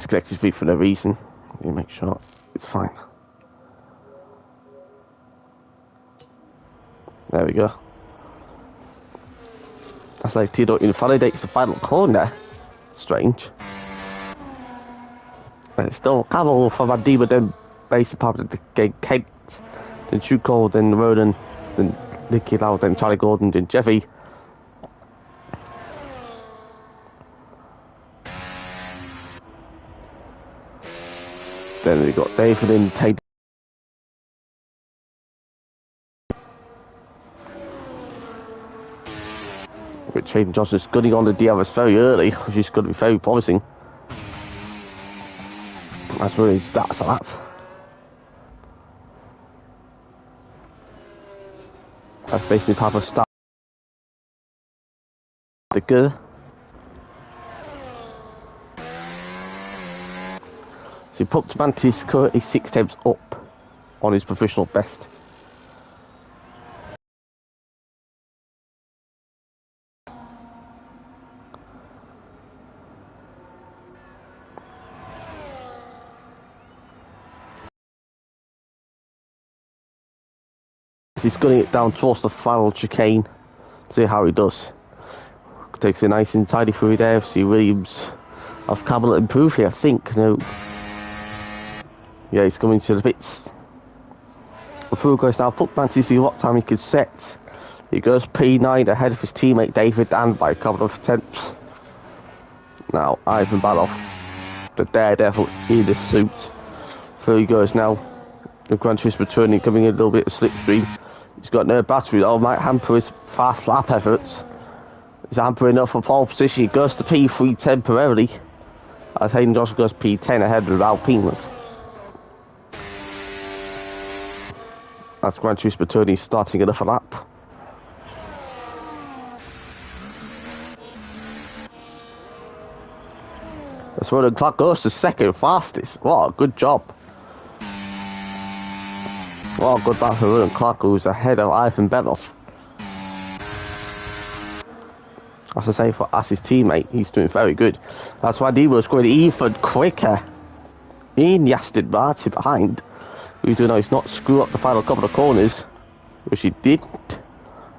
disconnected feed for no reason. You make sure it's fine. There we go. That's like Tito invalidates the final corner. Strange. And it's still Cavill for Mandima, then base department to Kent, then Chuko, then Ronan, then Nicky Lau, then Charlie Gordon, then Jeffy. Then we got David and Tate. With Hayden Johnson's gunning on the DRS very early, which is going to be very promising. That's really stats a lap. That's basically part of start. The good. So he put Mantis currently 6 temps up on his professional best. He's gunning it down towards the final chicane. See how he does. Takes a nice and tidy through there. See Williams of Cavill improve here, I think. No. Yeah, he's coming to the pits. The pool goes now. Put Mantis, see what time he can set. He goes P9 ahead of his teammate David and by a couple of tenths. Now Ivan Baloff, the daredevil in the suit. So he goes now. The Gran Turismo turning, coming in a little bit of slipstream. He's got no battery, though, might hamper his fast lap efforts. He's hampering enough for pole position. He goes to P3 temporarily, as Hayden Johnson goes P10 ahead of the Alpines. That's Gran Turismo turning, starting another lap. That's where the clock goes to second fastest. What a good job. Well, good back for Ronan Clark, who's ahead of Ivan Beloff. As I say, as his teammate, he's doing very good. That's why Devo's going even quicker. In Aston Martin behind. Who's doing now, he's not screwed up the final couple of corners, which he didn't.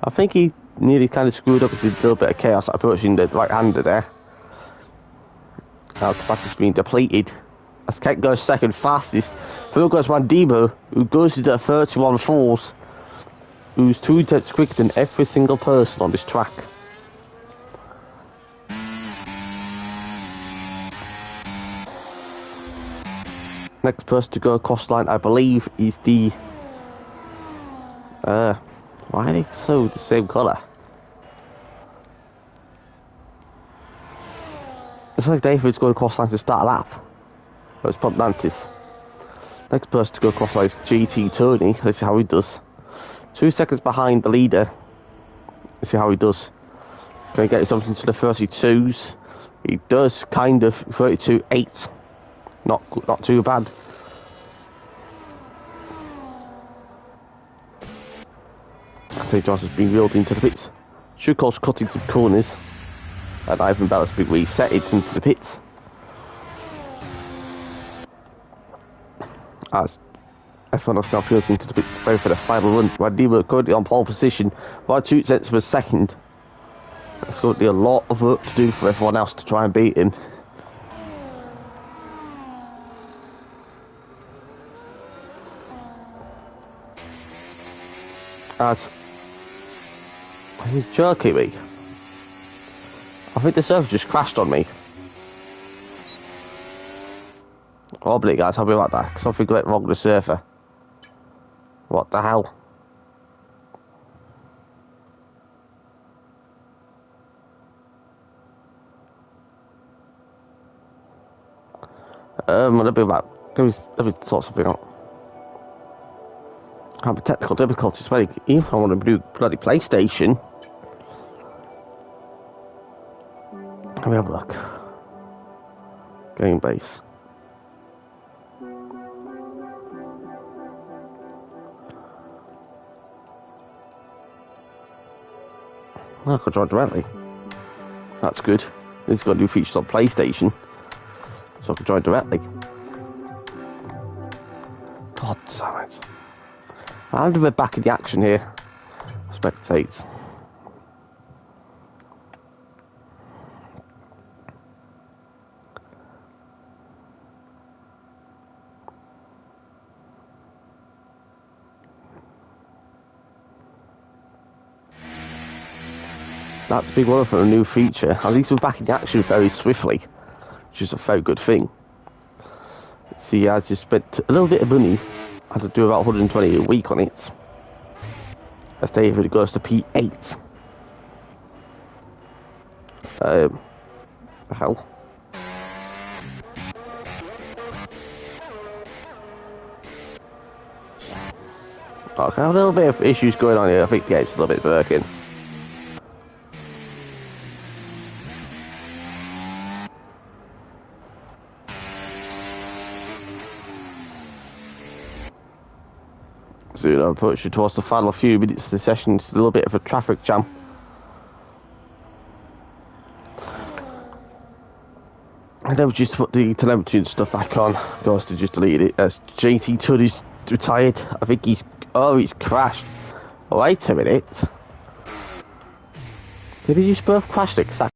I think he nearly kind of screwed up with a little bit of chaos approaching the right-hander there. Now the fastest being depleted. As Kent goes second fastest, third goes Mandima, who goes into 31.4s, who's 2 tenths quicker than every single person on this track. Next person to go across line, I believe, is the... why are they so the same colour? It's like David's going across line to start a lap. It's Pump Mantis. Next person to go across line is GT Tony. Let's see how he does. 2 seconds behind the leader. Let's see how he does. Going to get something to the 32s. He does kind of 32.8. Not too bad. I think Johnson's been wheeled into the pits. Shukov's cutting some corners. And Ivan Bella's been resetted into the pits. As F1 of South Fields into the pit for the final run. Mandima currently on pole position by 2 tenths per second. There's going to be a lot of work to do for everyone else to try and beat him. As he's jerking me. I think the server just crashed on me. Wobbly guys, I'll be right back. Something went wrong with the server. What the hell? I'll be back. Let me sort something out. I have technical difficulties. Well, even if I want to do bloody PlayStation. Let me have a look. Game base. I could join directly. That's good. It's got new features on PlayStation. so I can join directly. God damn it. I'm going to be back in the action here. Spectate. That's big one for a new feature. At least we're back in the action very swiftly, which is a very good thing. See, I just spent a little bit of money. I had to do about 120 a week on it. As David goes to P8. Hell. Okay, a little bit of issues going on here. I think the game's a little bit working. Soon I'm approaching towards the final few minutes of the session. It's a little bit of a traffic jam. And then we just put the telemetry and stuff back on. Goes to just delete it as JT Todd is retired. I think he's crashed. Wait a minute. Did he just both crash exactly?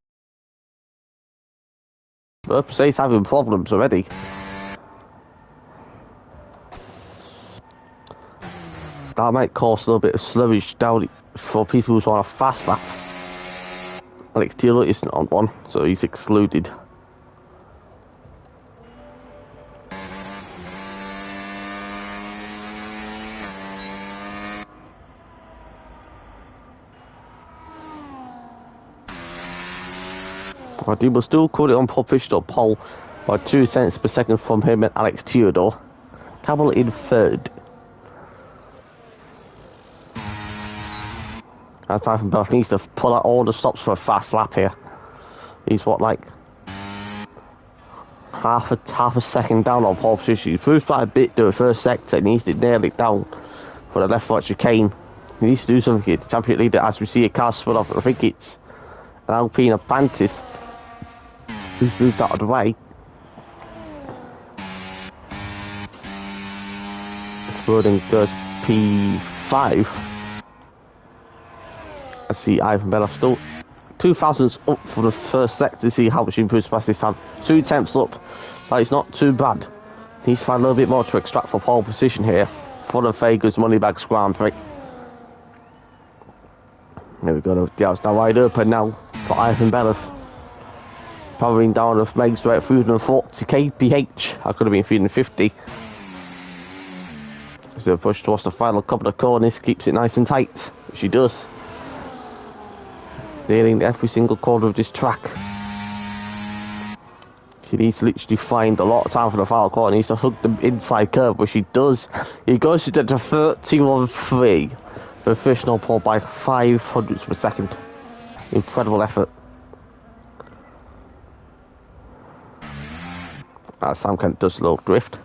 Both say he's having problems already. That might cause a little bit of slowage down for people who want a fast lap. Alex Taylor isn't on one, so he's excluded. But he will still call it on position pole by 2 cents per second from him and Alex Theodore. Campbell in third. That's Ivan Bell needs to pull out all the stops for a fast lap here. He's what, like half a second down on pole position. He's moved by a bit to the first sector and he needs to nail it down for the left foot chicane. He needs to do something here. The champion leader, as we see a car split off, I think it's an Alpine Apantis who's moved out of the way. Exploding goes P5. I see Ivan Bell still 2 thousandths up for the first sector to see how much he improves past this time. 2 tenths up. That is not too bad. He needs to find a little bit more to extract for pole position here for the Vegas Moneybags Grand Prix. There we go. The out's now wide open now for Ivan Bell. Powering down of Megs right 340 kph. I could have been 350. So push towards the final couple of corners, keeps it nice and tight, which he does. Nailing every single corner of this track. He needs to literally find a lot of time for the final corner. He needs to hug the inside curve, which he does. He goes to the 31.3. Professional pole by 500ths per second. Incredible effort. Sam Kent does a little drift.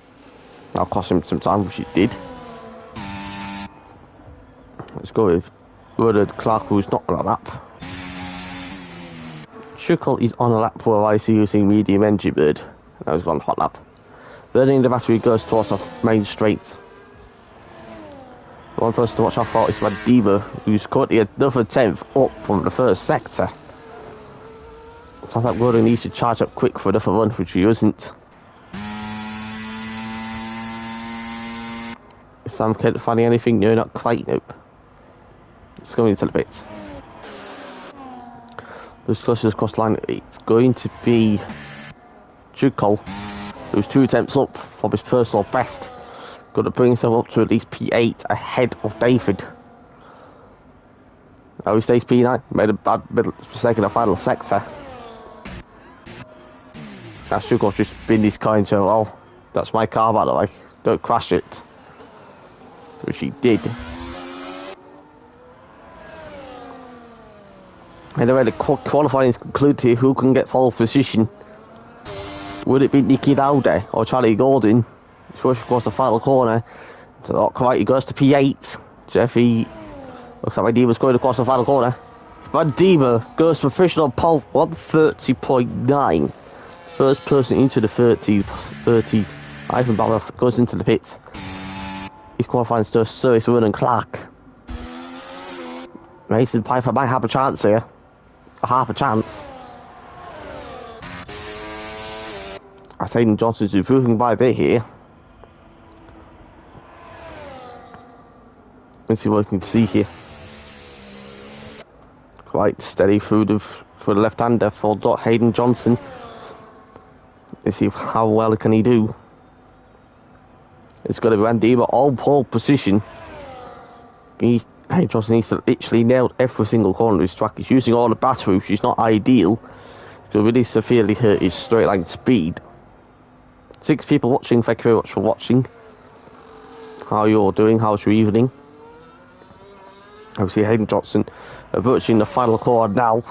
That'll cost him some time, which it did. Let's go with Woodard Clark, who's not on a lap. Schuckle is on a lap for IC using medium engine bird. Now he's gone hot lap. Burning the battery goes towards the main straight. One person to watch out for is Diva, who's currently another 10th up from the first sector. It sounds like Woodard needs to charge up quick for another run, which he isn't. Is Sam Kent finding anything new? Not quite, nope. It's going into the bits. This closest across the line, it's going to be Schuckle, who's 2 attempts up from his personal best. Going to bring himself up to at least P8 ahead of David. Now he stays P9, made a bad mistake in the final sector. Now Schuckle's just been this kind, so well, that's my car by the way, don't crash it. Which he did. Anyway, the qualifying is concluded here. Who can get pole position? Would it be Nicky Lauda or Charlie Gordon? He's pushing across the final corner. So not quite, he goes to P8. Jeffy looks like Diva's going across the final corner. Van Diva goes for official pole 130.9. First person into the 30. Ivan Baloff goes into the pits. He's qualifying to Service Vernon Clark. Mason Piper might have a chance here. Half a chance. I think Johnson's improving by a bit here. Let's see what we can see here. Quite steady for the left-hander for Hayden Johnson. Let's see how well can he do. It's got to be Randy, but all pole position. Hayden Johnson needs to literally nail every single corner of his track. He's using all the battery, which is not ideal. It's going to really severely hurt his straight line speed. 6 people watching, thank you very much for watching. How you're doing, how's your evening? Obviously Hayden Johnson approaching the final corner now.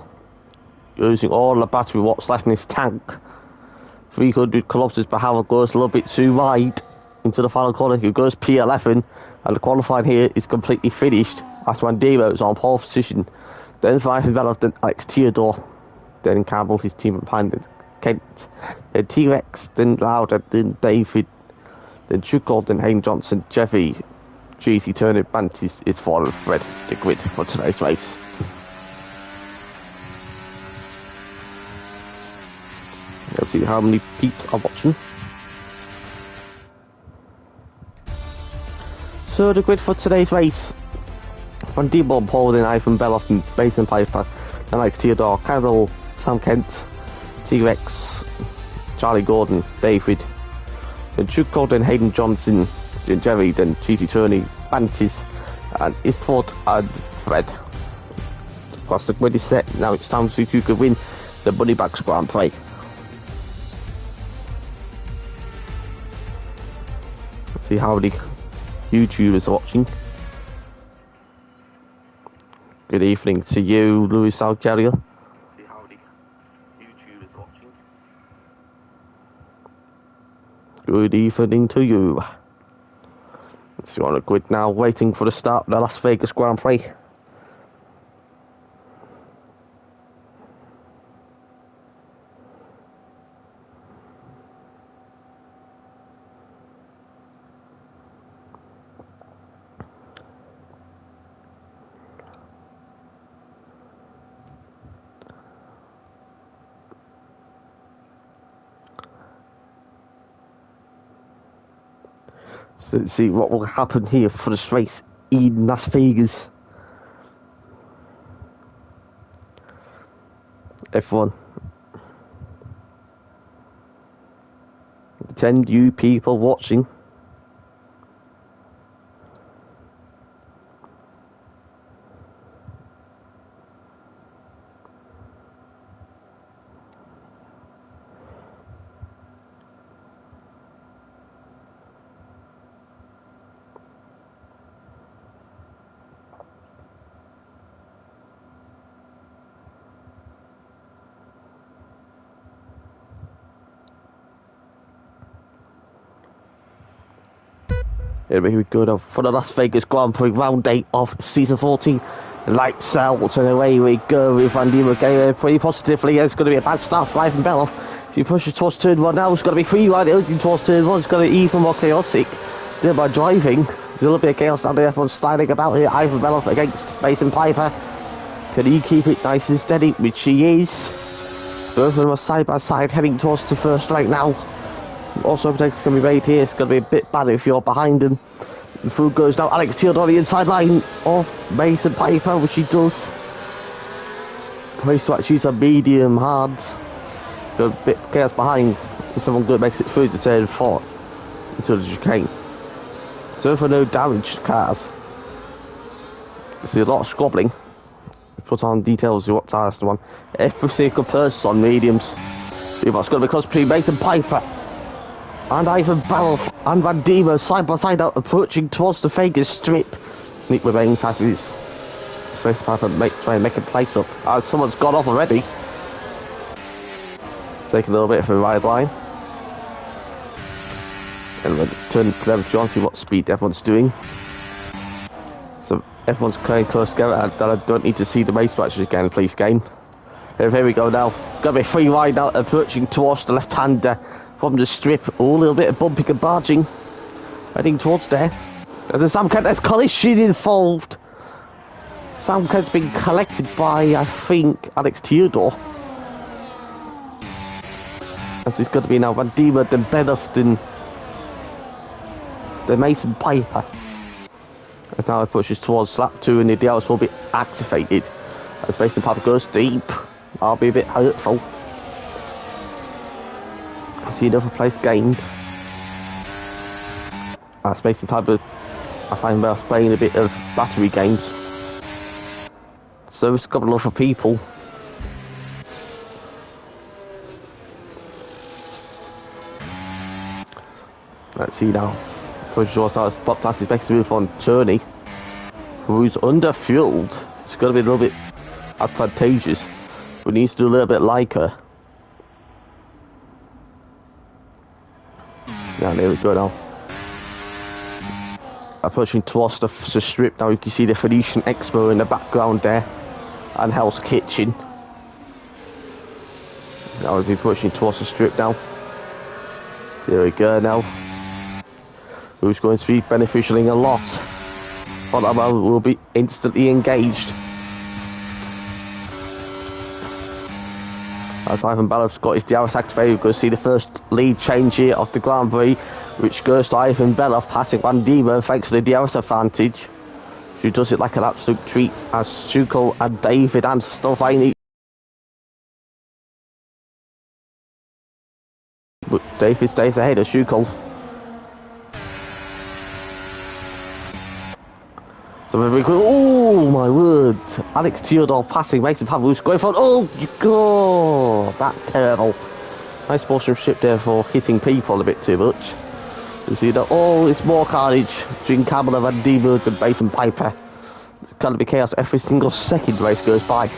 Using all the battery what's left in his tank. 300 kilometers per hour, goes a little bit too wide into the final corner. He goes P11 and the qualifying here is completely finished. That's when Demo is on pole position. Then Ivan Baloff, then Alex Theodore, then Campbell, his team behind it. Kent, then T-Rex, then Lauder, then David, then Chuckle, then Hayden Johnson, Jeffy, GC Turner, Bantis is for Fred the grid for today's race. Let's see how many peeps are watching. So the grid for today's race. Van Diebel, Paul, then Ivan Baloff, and Mason Piper, then Alex Theodore, Carol, Sam Kent, T-Rex, Charlie Gordon, David, then Chuck Gordon, Hayden Johnson, then Jerry, then GT Turney, Bantis, and Istford and Fred. Of course, the grid is set. Now it's time to see who could win the Moneybags Grand Prix. Let's see how many YouTubers are watching. Good evening to you, Louis South Carrier. See how many YouTubers are watching. Good evening to you. Let's see on the grid now, waiting for the start of the Las Vegas Grand Prix. So let's see what will happen here for this race in Las Vegas. F1. 10 you people watching. Here we go now for the Las Vegas Grand Prix round 8 of season 14. Lights out and away we go with Van Diemen going pretty positively. It's going to be a bad start for Ivan Baloff. As he pushes towards turn 1 now, it's going to be free right towards turn 1. It's going to be even more chaotic there by driving. There's a little bit of chaos down there, everyone's sliding about here. Ivan Baloff against Mason Piper. Can he keep it nice and steady? Which he is. Both of them are side by side heading towards the first straight now. Also, mistakes can be made here. It's going to be a bit bad if you're behind him. The through goes now. Alex Theodore on the inside line of Mason Piper, which he does. Race to actually use a medium hard. Got a bit of chaos behind. And someone good makes it through to turn 4 into the chicane. So for no damaged cars. See a lot of squabbling. Put on details of what tires to one. Every single person on mediums. See what's going to be close between Mason Piper and Ivan Baloff and Van Diemen side by side out approaching towards the Vegas strip. Nick remains as is. Space Piper try and make a place up. Someone's gone off already. Take a little bit of a ride line. And then turn to them to see what speed everyone's doing. So everyone's playing close together and I don't need to see the race matches again, please game. Here we go now. going to be free wide now, approaching towards the left-hander from the strip. Oh, a little bit of bumping and barging. Heading towards there. And then Sam Kent has collision involved. Sam Kent's been collected by, I think, Alex Theodore. As it's going to be now Van Diemen, then Bellof, then Mason Piper. And now it pushes towards lap 2 and the DRS will be activated. As Mason Piper goes deep. That'll be a bit hurtful. I see another place gained. As Mason Piper, I find Wells playing a bit of battery games. So it's got a lot of people. Let's see now. Push towards now. Bob Tass is making a move on Turney, who's under-fueled. It's going to be a little bit advantageous, but needs to do a little bit like her. Now, there we go now. Approaching towards the strip now, you can see the Phoenician Expo in the background there, and Hell's Kitchen. Now as he's pushing towards the strip now. There we go now. Who's going to be beneficialing a lot? Ottoman will be instantly engaged. As Ivan Bellof's got his DRS activated, we're going to see the first lead change here of the Grand Prix, which goes to Ivan Beloff, passing Van Diemen thanks to the DRS advantage. She does it like an absolute treat as Schukel and David and Stovini. But David stays ahead of Schukel. So we go, oh my word, Alex Theodore passing Mason Pavlos going for, oh you go, that's terrible. Nice sportsmanship there for hitting people a bit too much. You see that, oh it's more carnage between Campbell and Van Diemen and Mason Piper. It's going to be chaos every single second the race goes by.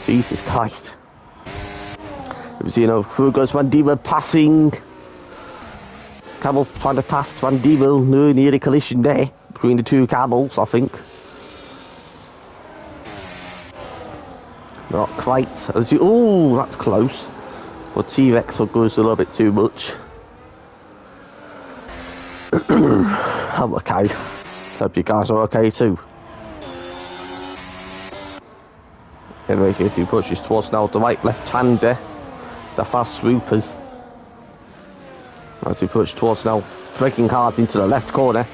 Jesus Christ. You see, through goes Van Diemen passing. Campbell trying to pass Van Diemen, near the collision there. Between the two Camels, I think. Not quite. Oh, that's close. But T-Rex goes a little bit too much. I'm okay. Hope you guys are okay too. Anyway, as he pushes towards now the right left-hander, the fast swoopers. As he pushes towards now, breaking hard into the left corner.